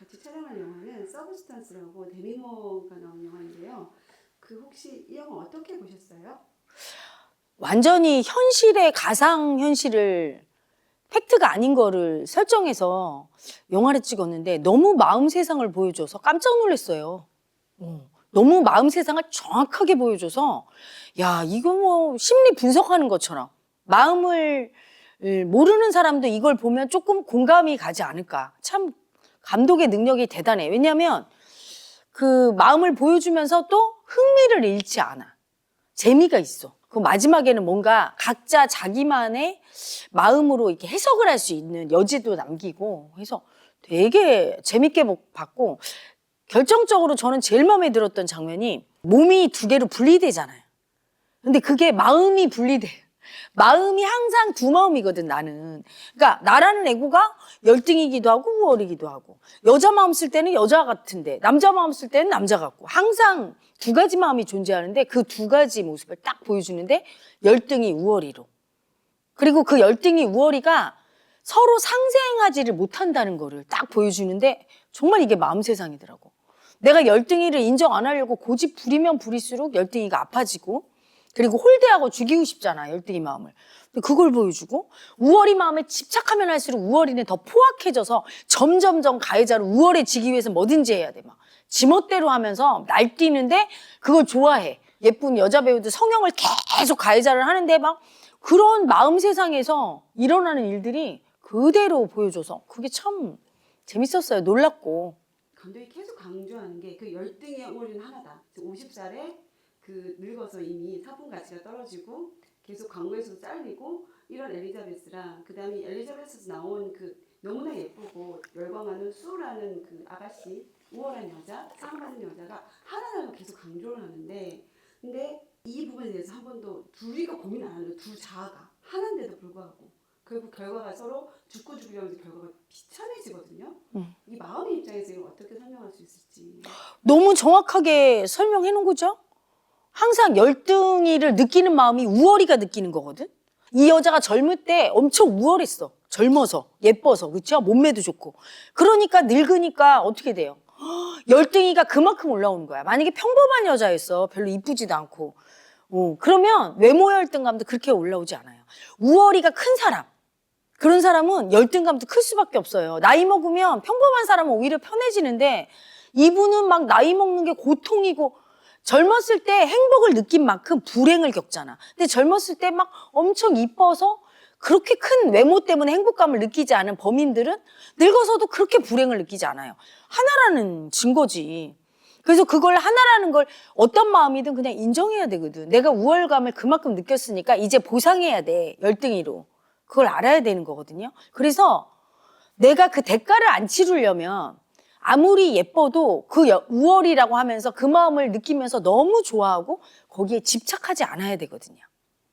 같이 촬영한 영화는 서브스탄스라고 데미 무어가 나온 영화인데요. 그 혹시 이 영화 어떻게 보셨어요? 완전히 현실의 가상 현실을 팩트가 아닌 거를 설정해서 영화를 찍었는데 너무 마음 세상을 보여줘서 깜짝 놀랐어요. 너무 마음 세상을 정확하게 보여줘서 야, 이거 뭐 심리 분석하는 것처럼 마음을 모르는 사람도 이걸 보면 조금 공감이 가지 않을까. 참 감독의 능력이 대단해. 왜냐하면 그 마음을 보여주면서 또 흥미를 잃지 않아. 재미가 있어. 그 마지막에는 뭔가 각자 자기만의 마음으로 이렇게 해석을 할 수 있는 여지도 남기고 해서 되게 재밌게 봤고, 결정적으로 저는 제일 마음에 들었던 장면이 몸이 두 개로 분리되잖아요. 근데 그게 마음이 분리돼. 마음이 항상 두 마음이거든, 나는. 그러니까 나라는 애구가 열등이기도 하고 우월이기도 하고, 여자 마음 쓸 때는 여자 같은데 남자 마음 쓸 때는 남자 같고, 항상 두 가지 마음이 존재하는데 그 두 가지 모습을 딱 보여주는데, 열등이 우월이로. 그리고 그 열등이 우월이가 서로 상생하지를 못한다는 거를 딱 보여주는데 정말 이게 마음 세상이더라고. 내가 열등이를 인정 안 하려고 고집 부리면 부릴수록 열등이가 아파지고, 그리고 홀대하고 죽이고 싶잖아, 열등이 마음을. 근데 그걸 보여주고, 우월이 마음에 집착하면 할수록 우월이는 더 포악해져서 점점점 가해자로 우월해지기 위해서 뭐든지 해야 돼. 막 지멋대로 하면서 날뛰는데 그걸 좋아해. 예쁜 여자 배우들 성형을 계속 가해자를 하는데 막 그런 마음 세상에서 일어나는 일들이 그대로 보여줘서 그게 참 재밌었어요. 놀랍고. 감독이 계속 강조하는 게 그 열등의 우월은 하나다. 50살에 그 늙어서 이미 사분 가치가 떨어지고 계속 광고에서도 잘리고 이런 엘리자베스랑, 그다음에 엘리자베스에서 나온 그 너무나 예쁘고 열광하는 수라는 그 아가씨, 우월한 여자, 사랑받는 여자가 하나라고 계속 강조를 하는데, 근데 이 부분에 대해서 한 번도 둘이가 고민 안 하는, 둘 자아가 하나인데도 불구하고 결국 결과가 서로 죽고 죽으려면서 결과가 비참해지거든요. 이 마음의 입장에서 이걸 어떻게 설명할 수 있을지. 너무 정확하게 설명해 놓은 거죠. 항상 열등이를 느끼는 마음이 우월이가 느끼는 거거든. 이 여자가 젊을 때 엄청 우월했어. 젊어서, 예뻐서, 그렇죠? 몸매도 좋고. 그러니까 늙으니까 어떻게 돼요? 열등이가 그만큼 올라오는 거야. 만약에 평범한 여자였어, 별로 이쁘지도 않고, 그러면 외모 열등감도 그렇게 올라오지 않아요. 우월이가 큰 사람, 그런 사람은 열등감도 클 수밖에 없어요. 나이 먹으면 평범한 사람은 오히려 편해지는데, 이분은 막 나이 먹는 게 고통이고, 젊었을 때 행복을 느낀 만큼 불행을 겪잖아. 근데 젊었을 때 막 엄청 이뻐서 그렇게 큰 외모 때문에 행복감을 느끼지 않은 범인들은 늙어서도 그렇게 불행을 느끼지 않아요. 하나라는 증거지. 그래서 그걸 하나라는 걸 어떤 마음이든 그냥 인정해야 되거든. 내가 우월감을 그만큼 느꼈으니까 이제 보상해야 돼, 열등이로. 그걸 알아야 되는 거거든요. 그래서 내가 그 대가를 안 치르려면 아무리 예뻐도 그 우월이라고 하면서 그 마음을 느끼면서 너무 좋아하고 거기에 집착하지 않아야 되거든요.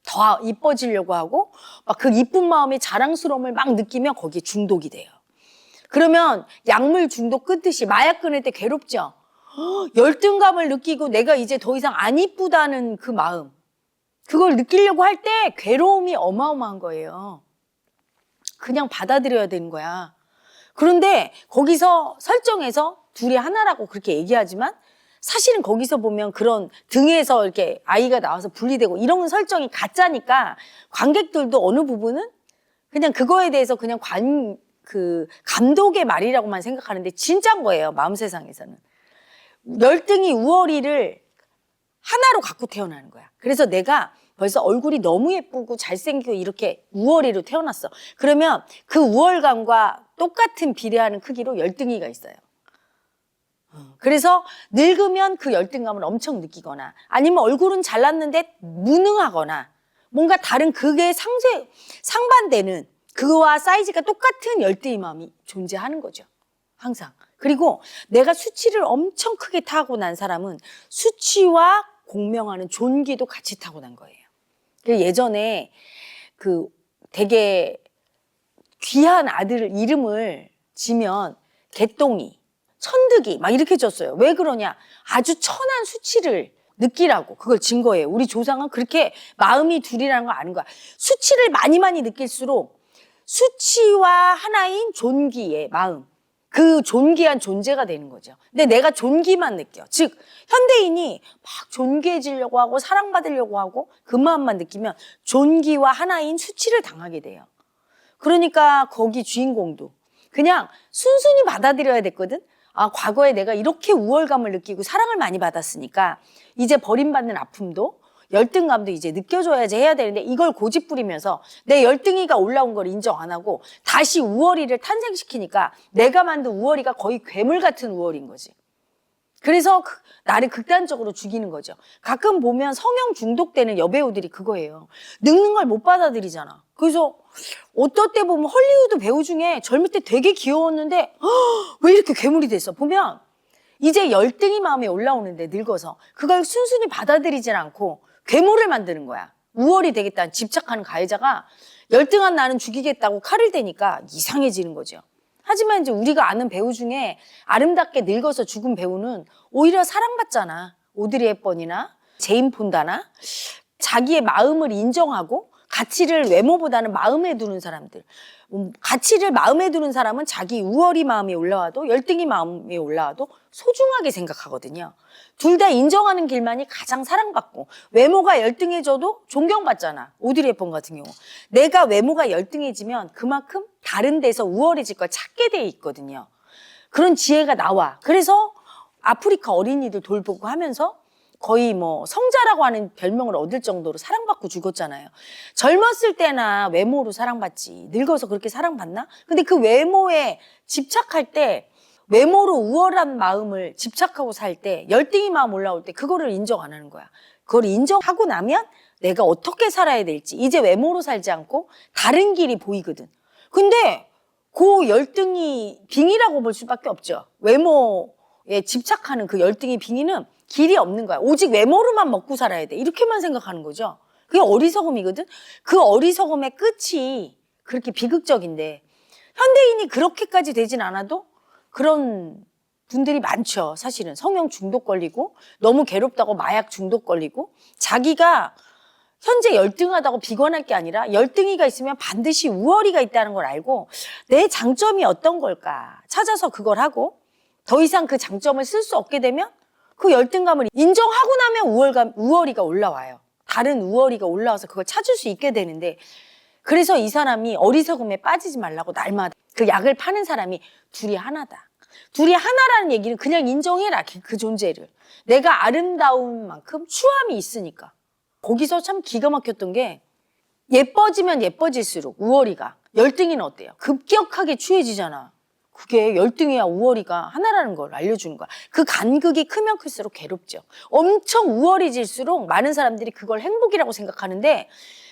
더 이뻐지려고 하고 막 그 이쁜 마음의 자랑스러움을 막 느끼면 거기에 중독이 돼요. 그러면 약물 중독 끊듯이 마약 끊을 때 괴롭죠. 열등감을 느끼고 내가 이제 더 이상 안 이쁘다는 그 마음, 그걸 느끼려고 할 때 괴로움이 어마어마한 거예요. 그냥 받아들여야 되는 거야. 그런데 거기서 설정에서 둘이 하나라고 그렇게 얘기하지만 사실은 거기서 보면 그런 등에서 이렇게 아이가 나와서 분리되고 이런 설정이 가짜니까 관객들도 어느 부분은 그냥 그거에 대해서 그냥 감독의 말이라고만 생각하는데 진짜인 거예요, 마음 세상에서는. 열등이 우월이를 하나로 갖고 태어나는 거야. 그래서 내가 벌써 얼굴이 너무 예쁘고 잘생기고 이렇게 우월이로 태어났어. 그러면 그 우월감과 똑같은 비례하는 크기로 열등이가 있어요. 그래서 늙으면 그 열등감을 엄청 느끼거나 아니면 얼굴은 잘났는데 무능하거나 뭔가 다른 그게 상반되는 그와 사이즈가 똑같은 열등의 마음이 존재하는 거죠. 항상. 그리고 내가 수치를 엄청 크게 타고난 사람은 수치와 공명하는 존귀도 같이 타고난 거예요. 예전에 그 되게 귀한 아들 이름을 지면 개똥이, 천득이 막 이렇게 졌어요. 왜 그러냐? 아주 천한 수치를 느끼라고 그걸 진 거예요. 우리 조상은 그렇게 마음이 둘이라는 걸 아는 거야. 수치를 많이 느낄수록 수치와 하나인 존귀의 마음, 그 존귀한 존재가 되는 거죠. 근데 내가 존귀만 느껴. 즉 현대인이 막 존귀해지려고 하고 사랑받으려고 하고 그 마음만 느끼면 존귀와 하나인 수치를 당하게 돼요. 그러니까 거기 주인공도 그냥 순순히 받아들여야 됐거든. 아, 과거에 내가 이렇게 우월감을 느끼고 사랑을 많이 받았으니까 이제 버림받는 아픔도 열등감도 이제 느껴줘야지 해야 되는데 이걸 고집 부리면서 내 열등이가 올라온 걸 인정 안 하고 다시 우월이를 탄생시키니까 내가 만든 우월이가 거의 괴물 같은 우월인 거지. 그래서 나를 극단적으로 죽이는 거죠. 가끔 보면 성형 중독되는 여배우들이 그거예요. 늙는 걸 못 받아들이잖아. 그래서 어떨 때 보면 헐리우드 배우 중에 젊을 때 되게 귀여웠는데 왜 이렇게 괴물이 됐어? 보면 이제 열등이 마음에 올라오는데 늙어서 그걸 순순히 받아들이질 않고 괴물을 만드는 거야. 우월이 되겠다는 집착하는 가해자가 열등한 나는 죽이겠다고 칼을 대니까 이상해지는 거죠. 하지만 이제 우리가 아는 배우 중에 아름답게 늙어서 죽은 배우는 오히려 사랑받잖아. 오드리 헵번이나 제인 폰다나 자기의 마음을 인정하고 가치를 외모보다는 마음에 두는 사람들. 가치를 마음에 두는 사람은 자기 우월이 마음에 올라와도 열등이 마음에 올라와도 소중하게 생각하거든요. 둘 다 인정하는 길만이 가장 사랑받고 외모가 열등해져도 존경받잖아. 오드리 헵번 같은 경우. 내가 외모가 열등해지면 그만큼 다른 데서 우월해질 걸 찾게 돼 있거든요. 그런 지혜가 나와. 그래서 아프리카 어린이들 돌보고 하면서 거의 뭐 성자라고 하는 별명을 얻을 정도로 사랑받고 죽었잖아요. 젊었을 때나 외모로 사랑받지 늙어서 그렇게 사랑받나? 근데 그 외모에 집착할 때 외모로 우월한 마음을 집착하고 살 때 열등이 마음 올라올 때 그거를 인정 안 하는 거야. 그걸 인정하고 나면 내가 어떻게 살아야 될지 이제 외모로 살지 않고 다른 길이 보이거든. 근데 그 열등이 빙의라고 볼 수밖에 없죠. 외모에 집착하는 그 열등이 빙의는 길이 없는 거야. 오직 외모로만 먹고 살아야 돼. 이렇게만 생각하는 거죠. 그게 어리석음이거든. 그 어리석음의 끝이 그렇게 비극적인데 현대인이 그렇게까지 되진 않아도 그런 분들이 많죠. 사실은 성형 중독 걸리고 너무 괴롭다고 마약 중독 걸리고 자기가 현재 열등하다고 비관할 게 아니라 열등이가 있으면 반드시 우월이가 있다는 걸 알고 내 장점이 어떤 걸까 찾아서 그걸 하고 더 이상 그 장점을 쓸 수 없게 되면 그 열등감을 인정하고 나면 우월이가 올라와요. 다른 우월이가 올라와서 그걸 찾을 수 있게 되는데 그래서 이 사람이 어리석음에 빠지지 말라고 날마다 그 약을 파는 사람이 둘이 하나다. 둘이 하나라는 얘기는 그냥 인정해라. 그 존재를. 내가 아름다운 만큼 추함이 있으니까. 거기서 참 기가 막혔던 게 예뻐지면 예뻐질수록 우월이가 열등이는 어때요? 급격하게 추해지잖아. 그게 열등이야 우월이가 하나라는 걸 알려주는 거야. 그 간극이 크면 클수록 괴롭죠. 엄청 우월해질수록 많은 사람들이 그걸 행복이라고 생각하는데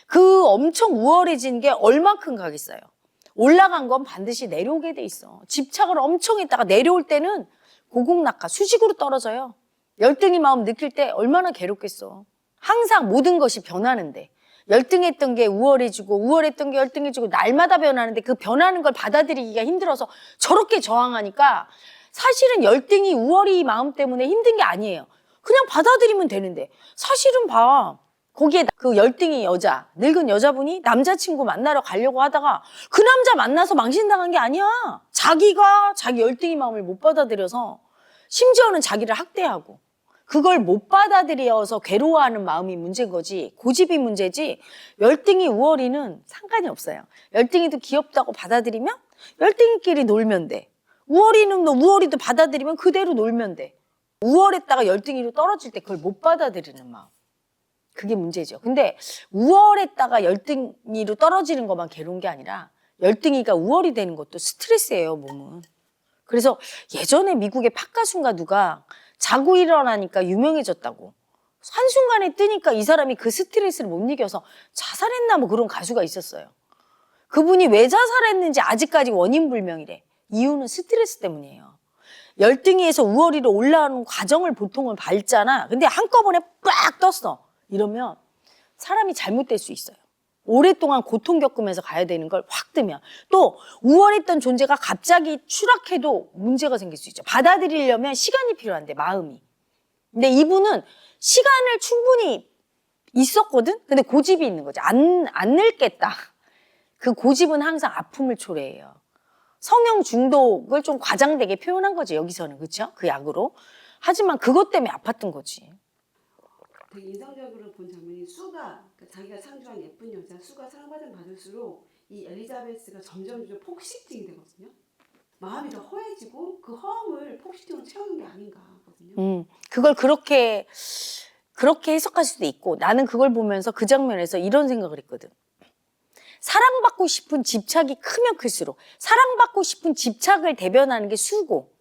그 엄청 우월해진 게 얼만큼 가겠어요. 올라간 건 반드시 내려오게 돼 있어. 집착을 엄청 했다가 내려올 때는 고공낙하 수직으로 떨어져요. 열등이 마음 느낄 때 얼마나 괴롭겠어. 항상 모든 것이 변하는데 열등했던 게 우월해지고 우월했던 게 열등해지고 날마다 변하는데 그 변하는 걸 받아들이기가 힘들어서 저렇게 저항하니까 사실은 열등이 우월이 마음 때문에 힘든 게 아니에요. 그냥 받아들이면 되는데 사실은 봐. 거기에 그 열등이 여자, 늙은 여자분이 남자친구 만나러 가려고 하다가 그 남자 만나서 망신당한 게 아니야. 자기가 자기 열등이 마음을 못 받아들여서 심지어는 자기를 학대하고 그걸 못 받아들여서 괴로워하는 마음이 문제인 거지 고집이 문제지 열등이 우월이는 상관이 없어요. 열등이도 귀엽다고 받아들이면 열등이끼리 놀면 돼. 우월이는 우월이도 받아들이면 그대로 놀면 돼. 우월했다가 열등이로 떨어질 때 그걸 못 받아들이는 마음. 그게 문제죠. 근데 우월했다가 열등이로 떨어지는 것만 괴로운 게 아니라 열등이가 우월이 되는 것도 스트레스예요, 몸은. 그래서 예전에 미국의 팝가수인가 누가 자고 일어나니까 유명해졌다고. 한순간에 뜨니까 이 사람이 그 스트레스를 못 이겨서 자살했나 뭐 그런 가수가 있었어요. 그분이 왜 자살했는지 아직까지 원인 불명이래. 이유는 스트레스 때문이에요. 열등이에서 우월이로 올라오는 과정을 보통은 밟잖아. 근데 한꺼번에 빡 떴어. 이러면 사람이 잘못될 수 있어요. 오랫동안 고통 겪으면서 가야 되는 걸 확 뜨면 또 우월했던 존재가 갑자기 추락해도 문제가 생길 수 있죠. 받아들이려면 시간이 필요한데 마음이. 근데 이분은 시간을 충분히 있었거든? 근데 고집이 있는 거지. 안 늙겠다. 그 고집은 항상 아픔을 초래해요. 성형 중독을 좀 과장되게 표현한 거지, 여기서는. 그렇죠? 그 약으로. 하지만 그것 때문에 아팠던 거지. 되게 인상적으로 본 장면이 수가, 그러니까 자기가 창조한 예쁜 여자 수가 사랑받으면 받을수록 이 엘리자베스가 점점 폭식증이 되거든요. 마음이 더 허해지고 그 허함을 폭식증으로 채우는 게 아닌가 하거든요. 그걸 그렇게 해석할 수도 있고, 나는 그걸 보면서 그 장면에서 이런 생각을 했거든. 사랑받고 싶은 집착이 크면 클수록 사랑받고 싶은 집착을 대변하는 게 수고,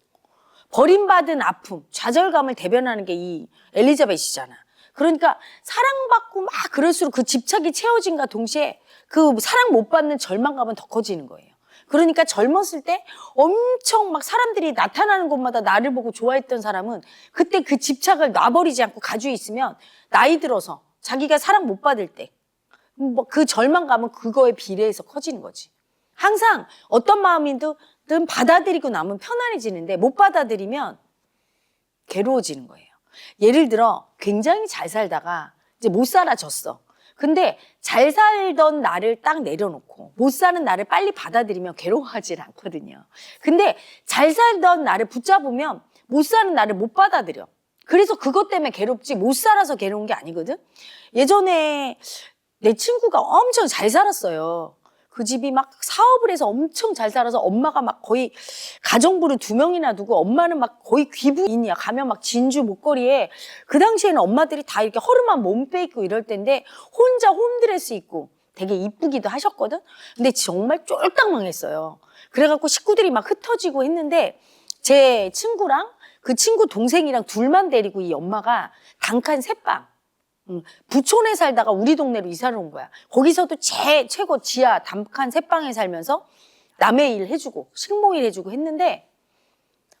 버림받은 아픔, 좌절감을 대변하는 게 이 엘리자벳이잖아. 그러니까 사랑받고 막 그럴수록 그 집착이 채워진과 동시에 그 사랑 못 받는 절망감은 더 커지는 거예요. 그러니까 젊었을 때 엄청 막 사람들이 나타나는 곳마다 나를 보고 좋아했던 사람은 그때 그 집착을 놔버리지 않고 가지고 있으면 나이 들어서 자기가 사랑 못 받을 때 뭐 그 절망감은 그거에 비례해서 커지는 거지. 항상 어떤 마음이든 받아들이고 나면 편안해지는데 못 받아들이면 괴로워지는 거예요. 예를 들어 굉장히 잘 살다가 이제 못 살아졌어. 근데 잘 살던 나를 딱 내려놓고 못 사는 나를 빨리 받아들이면 괴로워하질 않거든요. 근데 잘 살던 나를 붙잡으면 못 사는 나를 못 받아들여. 그래서 그것 때문에 괴롭지 못 살아서 괴로운 게 아니거든. 예전에 내 친구가 엄청 잘 살았어요. 그 집이 막 사업을 해서 엄청 잘 살아서 엄마가 막 거의 가정부를 2명이나 두고 엄마는 막 거의 귀부인이야. 가면 막 진주 목걸이에 그 당시에는 엄마들이 다 이렇게 허름한 몸빼 입고 이럴 텐데 혼자 홈드레스 입고 되게 이쁘기도 하셨거든. 근데 정말 쫄딱 망했어요. 그래갖고 식구들이 막 흩어지고 했는데 제 친구랑 그 친구 동생이랑 둘만 데리고 이 엄마가 단칸 새방 부촌에 살다가 우리 동네로 이사를 온 거야. 거기서도 최고 지하 단칸 새방에 살면서 남의 일 해주고 식모일 해주고 했는데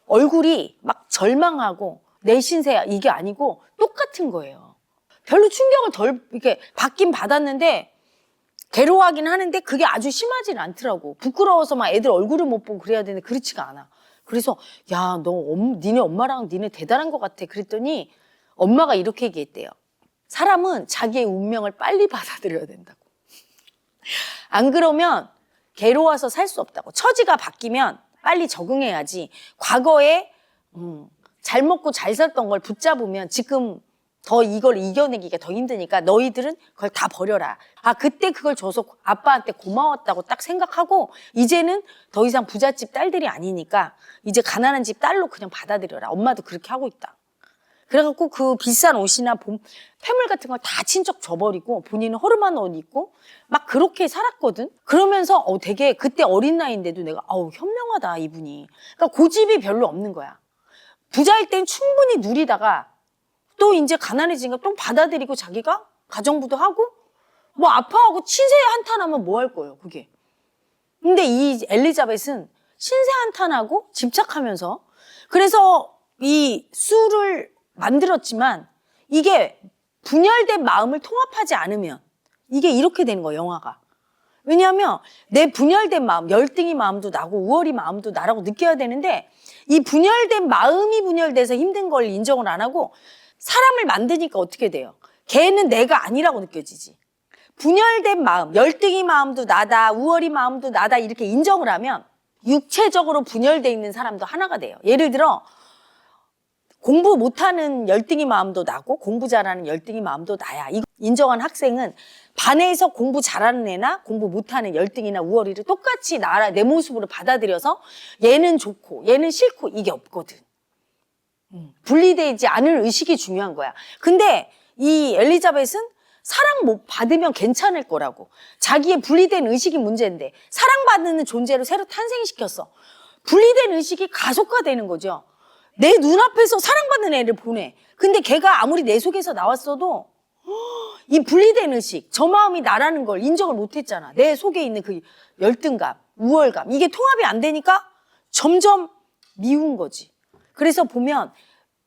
얼굴이 막 절망하고 내 신세야 이게 아니고 똑같은 거예요. 별로 충격을 덜 이렇게 받긴 받았는데 괴로워하긴 하는데 그게 아주 심하진 않더라고. 부끄러워서 막 애들 얼굴을 못 보고 그래야 되는데 그렇지가 않아. 그래서 야, 니네 엄마랑 니네 대단한 것 같아. 그랬더니 엄마가 이렇게 얘기했대요. 사람은 자기의 운명을 빨리 받아들여야 된다고. 안 그러면 괴로워서 살 수 없다고. 처지가 바뀌면 빨리 적응해야지. 과거에 잘 먹고 잘 살던 걸 붙잡으면 지금 더 이걸 이겨내기가 더 힘드니까 너희들은 그걸 다 버려라. 아, 그때 그걸 줘서 아빠한테 고마웠다고 딱 생각하고 이제는 더 이상 부잣집 딸들이 아니니까 이제 가난한 집 딸로 그냥 받아들여라. 엄마도 그렇게 하고 있다. 그래갖고 그 비싼 옷이나 폐물 같은 걸 다 친척 줘버리고 본인은 허름한 옷 입고 막 그렇게 살았거든. 그러면서 되게 그때 어린 나이인데도 내가 현명하다 이분이. 그러니까 고집이 별로 없는 거야. 부자일 땐 충분히 누리다가 또 이제 가난해지니까 또 받아들이고 자기가 가정부도 하고 뭐 아파하고 신세 한탄하면 뭐 할 거예요 그게. 근데 이 엘리자벳은 신세 한탄하고 집착하면서 그래서 이 수를 만들었지만 이게 분열된 마음을 통합하지 않으면 이게 이렇게 되는 거예요, 영화가. 왜냐하면 내 분열된 마음, 열등이 마음도 나고 우월이 마음도 나라고 느껴야 되는데 이 분열된 마음이 분열돼서 힘든 걸 인정을 안 하고 사람을 만드니까 어떻게 돼요? 걔는 내가 아니라고 느껴지지. 분열된 마음, 열등이 마음도 나다, 우월이 마음도 나다 이렇게 인정을 하면 육체적으로 분열돼 있는 사람도 하나가 돼요. 예를 들어 공부 못하는 열등이 마음도 나고 공부 잘하는 열등이 마음도 나야. 이거 인정한 학생은 반에서 공부 잘하는 애나 공부 못하는 열등이나 우월이를 똑같이 내 모습으로 받아들여서 얘는 좋고 얘는 싫고 이게 없거든. 분리되지 않을 의식이 중요한 거야. 근데 이 엘리자벳은 사랑 못 받으면 괜찮을 거라고. 자기의 분리된 의식이 문제인데 사랑받는 존재로 새로 탄생시켰어. 분리된 의식이 가속화되는 거죠. 내 눈앞에서 사랑받는 애를 보내. 근데 걔가 아무리 내 속에서 나왔어도 이 분리된 의식, 저 마음이 나라는 걸 인정을 못했잖아. 내 속에 있는 그 열등감, 우월감 이게 통합이 안 되니까 점점 미운 거지. 그래서 보면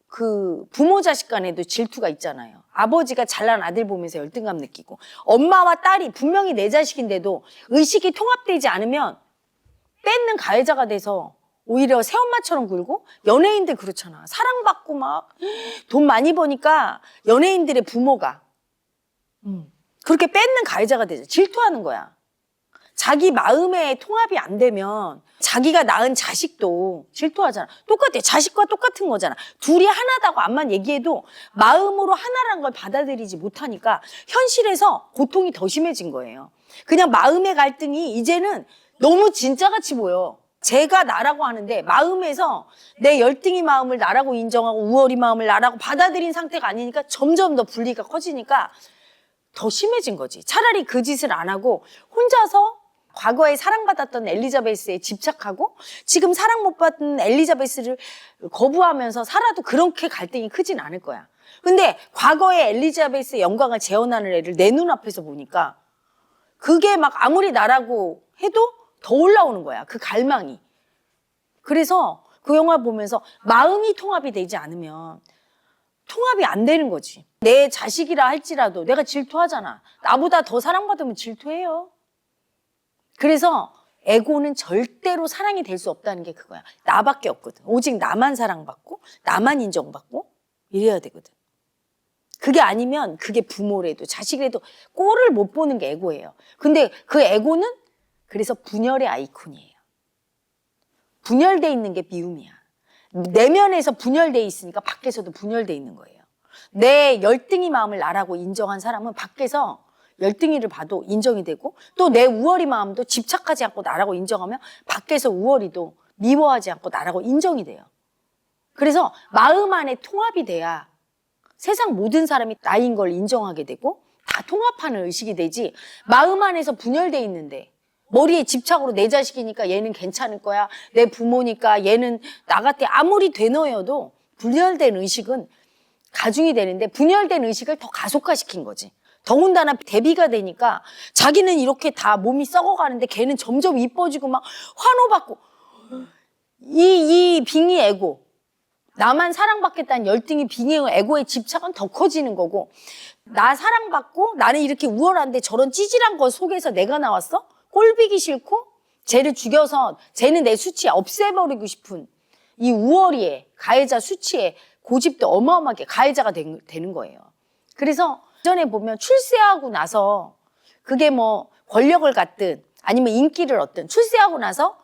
그 부모 자식 간에도 질투가 있잖아요. 아버지가 잘난 아들 보면서 열등감 느끼고 엄마와 딸이 분명히 내 자식인데도 의식이 통합되지 않으면 뺏는 가해자가 돼서 오히려 새엄마처럼 굴고 연예인들 그렇잖아. 사랑받고 막 돈 많이 버니까 연예인들의 부모가 그렇게 뺏는 가해자가 되죠. 질투하는 거야. 자기 마음의 통합이 안 되면 자기가 낳은 자식도 질투하잖아. 똑같아. 자식과 똑같은 거잖아. 둘이 하나다고 암만 얘기해도 마음으로 하나라는 걸 받아들이지 못하니까 현실에서 고통이 더 심해진 거예요. 그냥 마음의 갈등이 이제는 너무 진짜같이 보여. 제가 나라고 하는데 마음에서 내 열등이 마음을 나라고 인정하고 우월이 마음을 나라고 받아들인 상태가 아니니까 점점 더 분리가 커지니까 더 심해진 거지. 차라리 그 짓을 안 하고 혼자서 과거에 사랑받았던 엘리자베스에 집착하고 지금 사랑 못 받은 엘리자베스를 거부하면서 살아도 그렇게 갈등이 크진 않을 거야. 근데 과거에 엘리자베스의 영광을 재현하는 애를 내 눈앞에서 보니까 그게 막 아무리 나라고 해도 더 올라오는 거야. 그 갈망이. 그래서 그 영화 보면서 마음이 통합이 되지 않으면 통합이 안 되는 거지. 내 자식이라 할지라도 내가 질투하잖아. 나보다 더 사랑받으면 질투해요. 그래서 에고는 절대로 사랑이 될 수 없다는 게 그거야. 나밖에 없거든. 오직 나만 사랑받고 나만 인정받고 이래야 되거든. 그게 아니면 그게 부모래도 자식이라도 꼴을 못 보는 게 에고예요. 근데 그 에고는 그래서 분열의 아이콘이에요. 분열돼 있는 게 미움이야. 내면에서 분열돼 있으니까 밖에서도 분열돼 있는 거예요. 내 열등이 마음을 나라고 인정한 사람은 밖에서 열등이를 봐도 인정이 되고 또 내 우월이 마음도 집착하지 않고 나라고 인정하면 밖에서 우월이도 미워하지 않고 나라고 인정이 돼요. 그래서 마음 안에 통합이 돼야 세상 모든 사람이 나인 걸 인정하게 되고 다 통합하는 의식이 되지 마음 안에서 분열돼 있는데 머리에 집착으로 내 자식이니까 얘는 괜찮을 거야. 내 부모니까 얘는 나 같아. 아무리 되뇌어도 분열된 의식은 가중이 되는데 분열된 의식을 더 가속화시킨 거지. 더군다나 대비가 되니까 자기는 이렇게 다 몸이 썩어가는데 걔는 점점 이뻐지고 막 환호받고 이 빙의 에고 나만 사랑받겠다는 열등이 빙의 에고의 집착은 더 커지는 거고 나 사랑받고 나는 이렇게 우월한데 저런 찌질한 거 속에서 내가 나왔어? 꼴비기 싫고 쟤를 죽여서 쟤는 내 수치에 없애버리고 싶은 이 우월이에 가해자 수치에 고집도 어마어마하게 가해자가 되는 거예요. 그래서 전에 보면 출세하고 나서 그게 뭐 권력을 갖든 아니면 인기를 얻든 출세하고 나서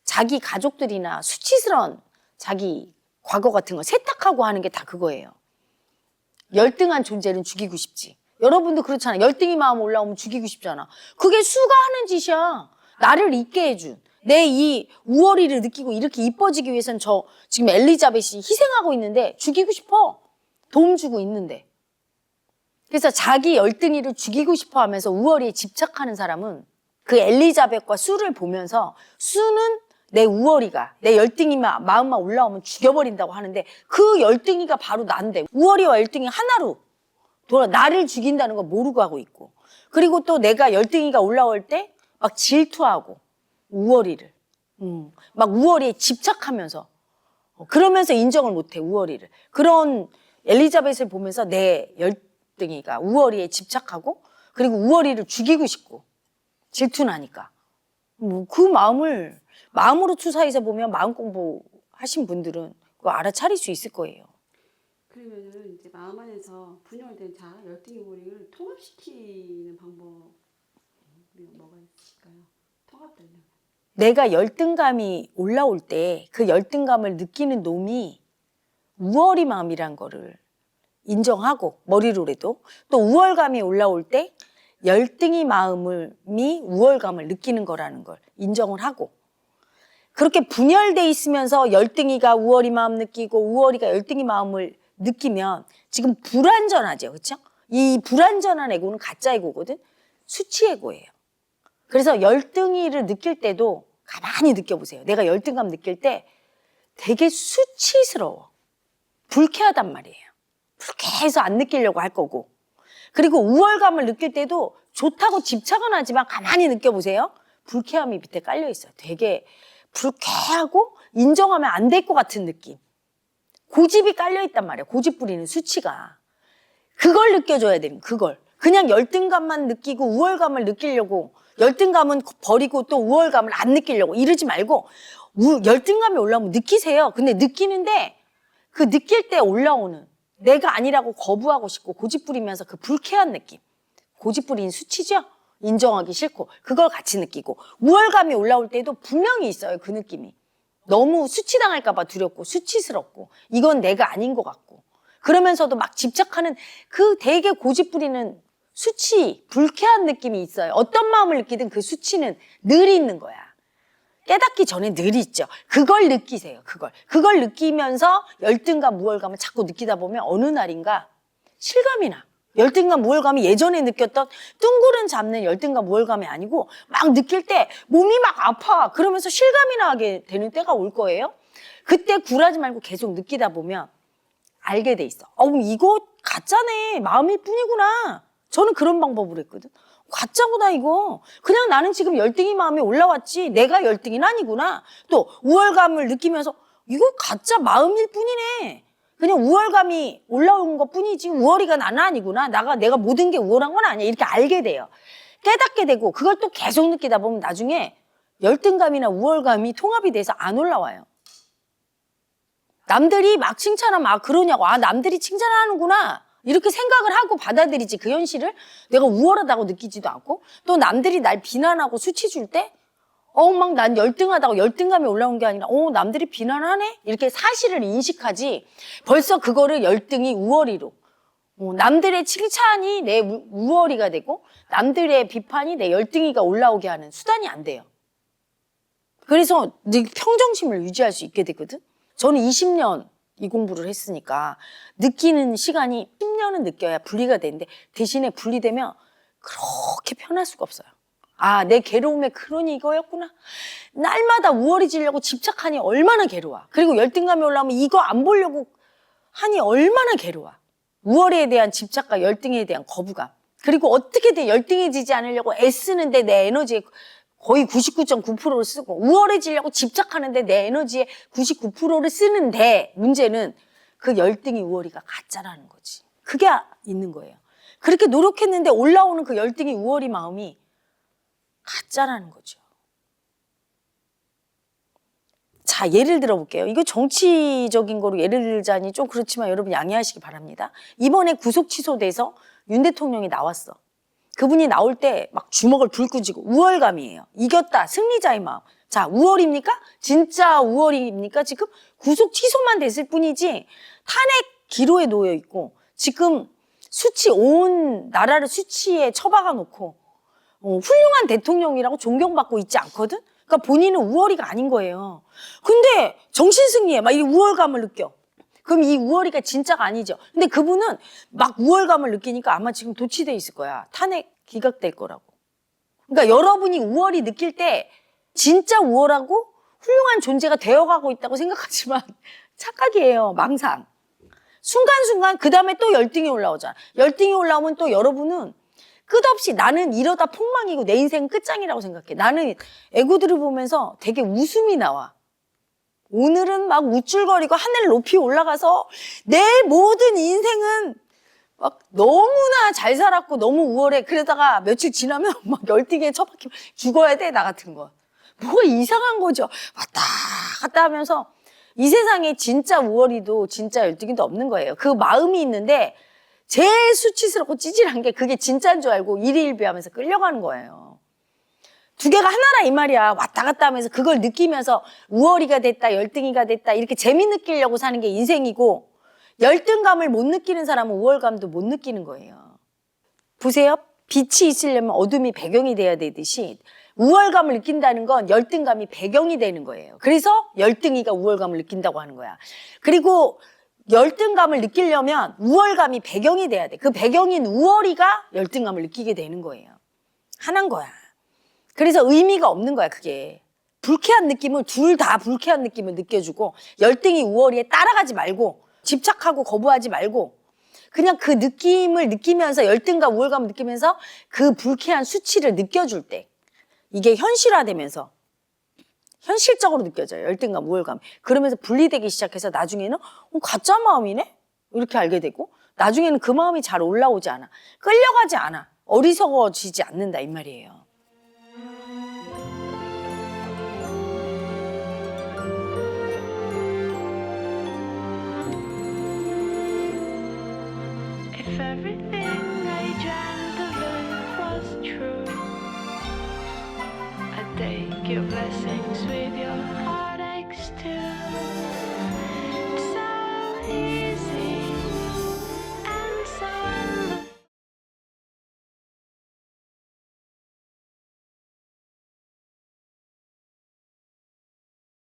자기 가족들이나 수치스러운 자기 과거 같은 거 세탁하고 하는 게 다 그거예요. 열등한 존재는 죽이고 싶지. 여러분도 그렇잖아. 열등이 마음 올라오면 죽이고 싶잖아. 그게 수가 하는 짓이야. 나를 잊게 해준. 내 이 우월이를 느끼고 이렇게 이뻐지기 위해서는 저 지금 엘리자벳이 희생하고 있는데 죽이고 싶어. 도움 주고 있는데. 그래서 자기 열등이를 죽이고 싶어 하면서 우월이에 집착하는 사람은 그 엘리자벳과 수를 보면서 수는 내 우월이가 내 열등이 마음만 올라오면 죽여버린다고 하는데 그 열등이가 바로 난데 우월이와 열등이 하나로 나를 죽인다는 거 모르고 하고 있고 그리고 또 내가 열등이가 올라올 때 막 질투하고 우월이를 막 우월이에 집착하면서 그러면서 인정을 못해 우월이를 그런 엘리자벳을 보면서 내 열등이가 우월이에 집착하고 그리고 우월이를 죽이고 싶고 질투나니까 그 마음으로 투사해서 보면 마음 공부하신 분들은 그거 알아차릴 수 있을 거예요. 그러면은 이제 마음 안에서 분열된 자아, 열등의 우월을 통합시키는 방법이 뭐가 있을까요? 통합되려면. 내가 열등감이 올라올 때 그 열등감을 느끼는 놈이 우월이 마음이란 거를 인정하고 머리로라도 또 우월감이 올라올 때 열등이 마음이 우월감을 느끼는 거라는 걸 인정을 하고 그렇게 분열돼 있으면서 열등이가 우월이 마음 느끼고 우월이가 열등이 마음을 느끼면 지금 불완전하죠. 그렇죠? 이 불완전한 에고는 가짜 에고거든. 수치 에고예요. 그래서 열등이를 느낄 때도 가만히 느껴보세요. 내가 열등감 느낄 때 되게 수치스러워. 불쾌하단 말이에요. 불쾌해서 안 느끼려고 할 거고 그리고 우월감을 느낄 때도 좋다고 집착은 하지만 가만히 느껴보세요. 불쾌함이 밑에 깔려 있어요. 되게 불쾌하고 인정하면 안 될 것 같은 느낌. 고집이 깔려 있단 말이에요. 고집 부리는 수치가. 그걸 느껴줘야 됩니다. 그걸. 그냥 열등감만 느끼고 우월감을 느끼려고 열등감은 버리고 또 우월감을 안 느끼려고 이러지 말고 열등감이 올라오면 느끼세요. 근데 느끼는데 그 느낄 때 올라오는 내가 아니라고 거부하고 싶고 고집 부리면서 그 불쾌한 느낌. 고집 부린 수치죠? 인정하기 싫고 그걸 같이 느끼고 우월감이 올라올 때도 분명히 있어요. 그 느낌이. 너무 수치당할까 봐 두렵고 수치스럽고 이건 내가 아닌 것 같고 그러면서도 막 집착하는 그 되게 고집부리는 수치, 불쾌한 느낌이 있어요. 어떤 마음을 느끼든 그 수치는 늘 있는 거야. 깨닫기 전에 늘 있죠. 그걸 느끼세요. 그걸 느끼면서 열등감, 우월감을 자꾸 느끼다 보면 어느 날인가 실감이 나. 열등감, 우월감이 예전에 느꼈던 둥그런 잡는 열등감, 우월감이 아니고 막 느낄 때 몸이 막 아파. 그러면서 실감이 나게 되는 때가 올 거예요. 그때 굴하지 말고 계속 느끼다 보면 알게 돼 있어. 이거 가짜네. 마음일 뿐이구나. 저는 그런 방법으로 했거든. 가짜구나 이거. 그냥 나는 지금 열등이 마음이 올라왔지 내가 열등이는 아니구나. 또 우월감을 느끼면서 이거 가짜 마음일 뿐이네. 그냥 우월감이 올라온 것 뿐이지 우월이가 나는 아니구나. 내가 모든 게 우월한 건 아니야. 이렇게 알게 돼요. 깨닫게 되고 그걸 또 계속 느끼다 보면 나중에 열등감이나 우월감이 통합이 돼서 안 올라와요. 남들이 막 칭찬하면 그러냐고. 남들이 칭찬하는구나. 이렇게 생각을 하고 받아들이지 그 현실을 내가 우월하다고 느끼지도 않고 또 남들이 날 비난하고 수치 줄 때 막 난 열등하다고 열등감이 올라온 게 아니라 남들이 비난하네? 이렇게 사실을 인식하지 벌써 그거를 열등이 우월이로 남들의 칭찬이 내 우월이가 되고 남들의 비판이 내 열등이가 올라오게 하는 수단이 안 돼요. 그래서 평정심을 유지할 수 있게 되거든. 저는 20년 이 공부를 했으니까 느끼는 시간이 10년은 느껴야 분리가 되는데 대신에 분리되면 그렇게 편할 수가 없어요. 내 괴로움의 근원이 이거였구나. 날마다 우월해지려고 집착하니 얼마나 괴로워. 그리고 열등감이 올라오면 이거 안 보려고 하니 얼마나 괴로워. 우월에 대한 집착과 열등에 대한 거부감. 그리고 어떻게든 열등해지지 않으려고 애쓰는데 내 에너지에 거의 99.9%를 쓰고 우월해지려고 집착하는데 내 에너지의 99%를 쓰는데 문제는 그 열등이 우월이가 가짜라는 거지. 그게 있는 거예요. 그렇게 노력했는데 올라오는 그 열등이 우월이 마음이 가짜라는 거죠. 자, 예를 들어볼게요. 이거 정치적인 거로 예를 들자니 좀 그렇지만 여러분 양해하시기 바랍니다. 이번에 구속 취소돼서 윤 대통령이 나왔어. 그분이 나올 때 막 주먹을 불끈 쥐고 우월감이에요. 이겼다. 승리자의 마음. 자, 우월입니까? 진짜 우월입니까? 지금 구속 취소만 됐을 뿐이지 탄핵 기로에 놓여 있고 지금 온 나라를 수치에 처박아 놓고 훌륭한 대통령이라고 존경받고 있지 않거든? 그러니까 본인은 우월이가 아닌 거예요. 근데 정신승리해. 막 이 우월감을 느껴. 그럼 이 우월이가 진짜가 아니죠. 근데 그분은 막 우월감을 느끼니까 아마 지금 도취돼 있을 거야. 탄핵 기각될 거라고. 그러니까 여러분이 우월이 느낄 때 진짜 우월하고 훌륭한 존재가 되어가고 있다고 생각하지만 착각이에요. 망상. 순간순간 그 다음에 또 열등이 올라오잖아. 열등이 올라오면 또 여러분은 끝없이 나는 이러다 폭망이고 내 인생 끝장이라고 생각해. 나는 애구들을 보면서 되게 웃음이 나와. 오늘은 막 우쭐거리고 하늘 높이 올라가서 내 모든 인생은 막 너무나 잘 살았고 너무 우월해. 그러다가 며칠 지나면 막 열등에 처박히면 죽어야 돼, 나 같은 거. 뭐가 이상한 거죠. 왔다 갔다 하면서 이 세상에 진짜 우월이도 진짜 열등이도 없는 거예요. 그 마음이 있는데 제일 수치스럽고 찌질한 게 그게 진짜인 줄 알고 일희일비하면서 끌려가는 거예요. 두 개가 하나라 이 말이야. 왔다 갔다 하면서 그걸 느끼면서 우월이가 됐다 열등이가 됐다 이렇게 재미 느끼려고 사는 게 인생이고 열등감을 못 느끼는 사람은 우월감도 못 느끼는 거예요. 보세요. 빛이 있으려면 어둠이 배경이 돼야 되듯이 우월감을 느낀다는 건 열등감이 배경이 되는 거예요. 그래서 열등이가 우월감을 느낀다고 하는 거야. 그리고 열등감을 느끼려면 우월감이 배경이 돼야 돼. 그 배경인 우월이가 열등감을 느끼게 되는 거예요. 하나인 거야. 그래서 의미가 없는 거야, 그게. 불쾌한 느낌은 둘 다 불쾌한 느낌을 느껴주고 열등이 우월이에 따라가지 말고 집착하고 거부하지 말고 그냥 그 느낌을 느끼면서 열등감, 우월감을 느끼면서 그 불쾌한 수치를 느껴줄 때 이게 현실화되면서 현실적으로 느껴져요. 열등감, 우월감. 그러면서 분리되기 시작해서 나중에는 가짜 마음이네? 이렇게 알게 되고 나중에는 그 마음이 잘 올라오지 않아. 끌려가지 않아. 어리석어지지 않는다 이 말이에요.